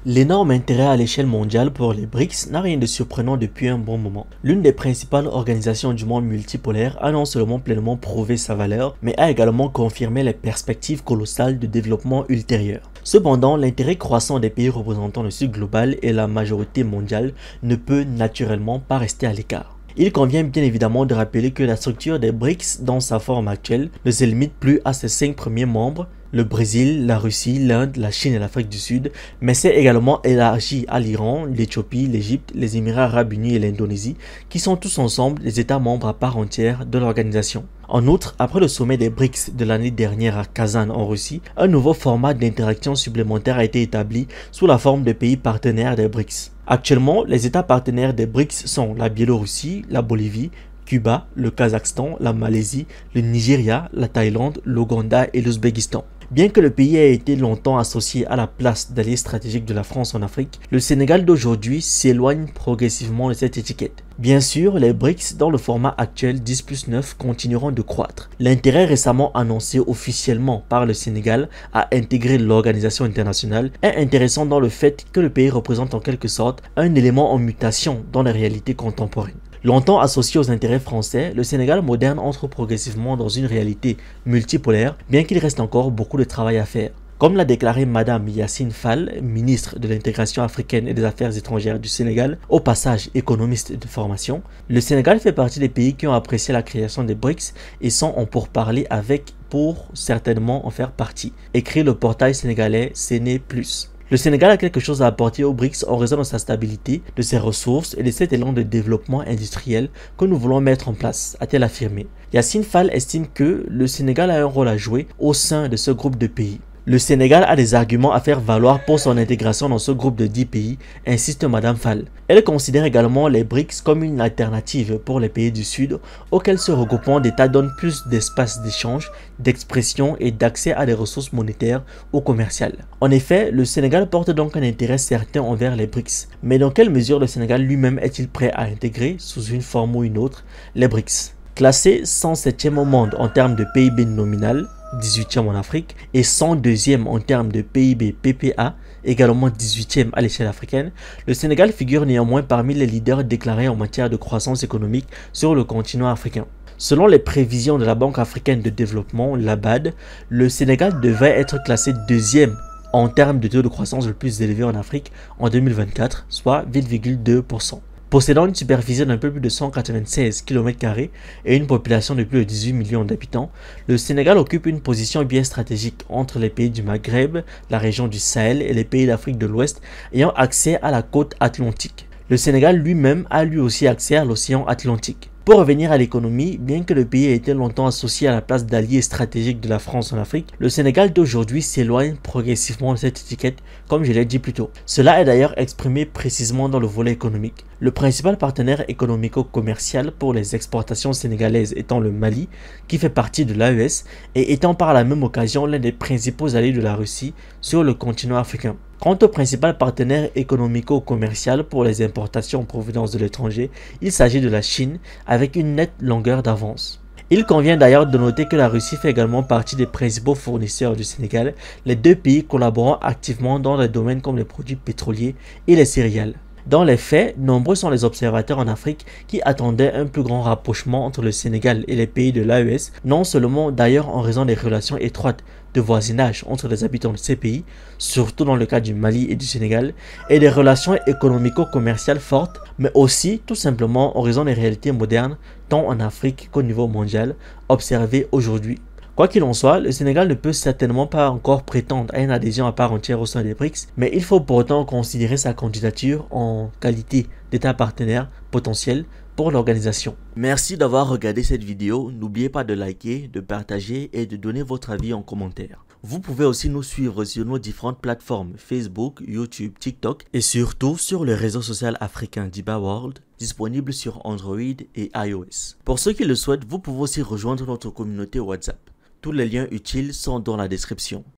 L'énorme intérêt à l'échelle mondiale pour les BRICS n'a rien de surprenant depuis un bon moment. L'une des principales organisations du monde multipolaire a non seulement pleinement prouvé sa valeur, mais a également confirmé les perspectives colossales de développement ultérieur. Cependant, l'intérêt croissant des pays représentant le Sud global et la majorité mondiale ne peut naturellement pas rester à l'écart. Il convient bien évidemment de rappeler que la structure des BRICS dans sa forme actuelle ne se limite plus à ses 5 premiers membres, le Brésil, la Russie, l'Inde, la Chine et l'Afrique du Sud, mais s'est également élargi à l'Iran, l'Éthiopie, l'Égypte, les Émirats arabes unis et l'Indonésie, qui sont tous ensemble des États membres à part entière de l'organisation. En outre, après le sommet des BRICS de l'année dernière à Kazan en Russie, un nouveau format d'interaction supplémentaire a été établi sous la forme de pays partenaires des BRICS. Actuellement, les États partenaires des BRICS sont la Biélorussie, la Bolivie, Cuba, le Kazakhstan, la Malaisie, le Nigeria, la Thaïlande, l'Ouganda et l'Ouzbékistan. Bien que le pays ait été longtemps associé à la place d'allié stratégique de la France en Afrique, le Sénégal d'aujourd'hui s'éloigne progressivement de cette étiquette. Bien sûr, les BRICS dans le format actuel 10+9 continueront de croître. L'intérêt récemment annoncé officiellement par le Sénégal à intégrer l'organisation internationale est intéressant dans le fait que le pays représente en quelque sorte un élément en mutation dans la réalité contemporaine. Longtemps associé aux intérêts français, le Sénégal moderne entre progressivement dans une réalité multipolaire, bien qu'il reste encore beaucoup de travail à faire. Comme l'a déclaré Madame Yacine Fall, ministre de l'Intégration africaine et des Affaires étrangères du Sénégal, au passage économiste de formation, le Sénégal fait partie des pays qui ont apprécié la création des BRICS et sont en pourparlers avec pour certainement en faire partie. Écrit le portail sénégalais Séné+. Le Sénégal a quelque chose à apporter aux BRICS en raison de sa stabilité, de ses ressources et de cet élan de développement industriel que nous voulons mettre en place, a-t-elle affirmé. Yacine Fall estime que le Sénégal a un rôle à jouer au sein de ce groupe de pays. Le Sénégal a des arguments à faire valoir pour son intégration dans ce groupe de 10 pays, insiste Madame Fall. Elle considère également les BRICS comme une alternative pour les pays du Sud, auxquels ce regroupement d'États donne plus d'espace d'échange, d'expression et d'accès à des ressources monétaires ou commerciales. En effet, le Sénégal porte donc un intérêt certain envers les BRICS. Mais dans quelle mesure le Sénégal lui-même est-il prêt à intégrer, sous une forme ou une autre, les BRICS? Classé 107e au monde en termes de PIB nominal, 18e en Afrique et 102e en termes de PIB PPA, également 18e à l'échelle africaine, le Sénégal figure néanmoins parmi les leaders déclarés en matière de croissance économique sur le continent africain. Selon les prévisions de la Banque africaine de développement, la BAD, le Sénégal devrait être classé deuxième en termes de taux de croissance le plus élevé en Afrique en 2024, soit 8,2%. Possédant une superficie d'un peu plus de 196 km² et une population de plus de 18 millions d'habitants, le Sénégal occupe une position bien stratégique entre les pays du Maghreb, la région du Sahel et les pays d'Afrique de l'Ouest ayant accès à la côte atlantique. Le Sénégal lui-même a lui aussi accès à l'océan Atlantique. Pour revenir à l'économie, bien que le pays ait été longtemps associé à la place d'allié stratégique de la France en Afrique, le Sénégal d'aujourd'hui s'éloigne progressivement de cette étiquette, comme je l'ai dit plus tôt. Cela est d'ailleurs exprimé précisément dans le volet économique. Le principal partenaire économico-commercial pour les exportations sénégalaises étant le Mali, qui fait partie de l'AES, et étant par la même occasion l'un des principaux alliés de la Russie sur le continent africain. Quant au principal partenaire économico-commercial pour les importations en provenance de l'étranger, il s'agit de la Chine avec une nette longueur d'avance. Il convient d'ailleurs de noter que la Russie fait également partie des principaux fournisseurs du Sénégal, les deux pays collaborant activement dans des domaines comme les produits pétroliers et les céréales. Dans les faits, nombreux sont les observateurs en Afrique qui attendaient un plus grand rapprochement entre le Sénégal et les pays de l'AES, non seulement d'ailleurs en raison des relations étroites de voisinage entre les habitants de ces pays, surtout dans le cas du Mali et du Sénégal, et des relations économico-commerciales fortes, mais aussi tout simplement en raison des réalités modernes, tant en Afrique qu'au niveau mondial, observées aujourd'hui. Quoi qu'il en soit, le Sénégal ne peut certainement pas encore prétendre à une adhésion à part entière au sein des BRICS, mais il faut pourtant considérer sa candidature en qualité d'État partenaire potentiel pour l'organisation. Merci d'avoir regardé cette vidéo, n'oubliez pas de liker, de partager et de donner votre avis en commentaire. Vous pouvez aussi nous suivre sur nos différentes plateformes Facebook, YouTube, TikTok et surtout sur le réseau social africain d'Iba World, disponible sur Android et iOS. Pour ceux qui le souhaitent, vous pouvez aussi rejoindre notre communauté WhatsApp. Tous les liens utiles sont dans la description.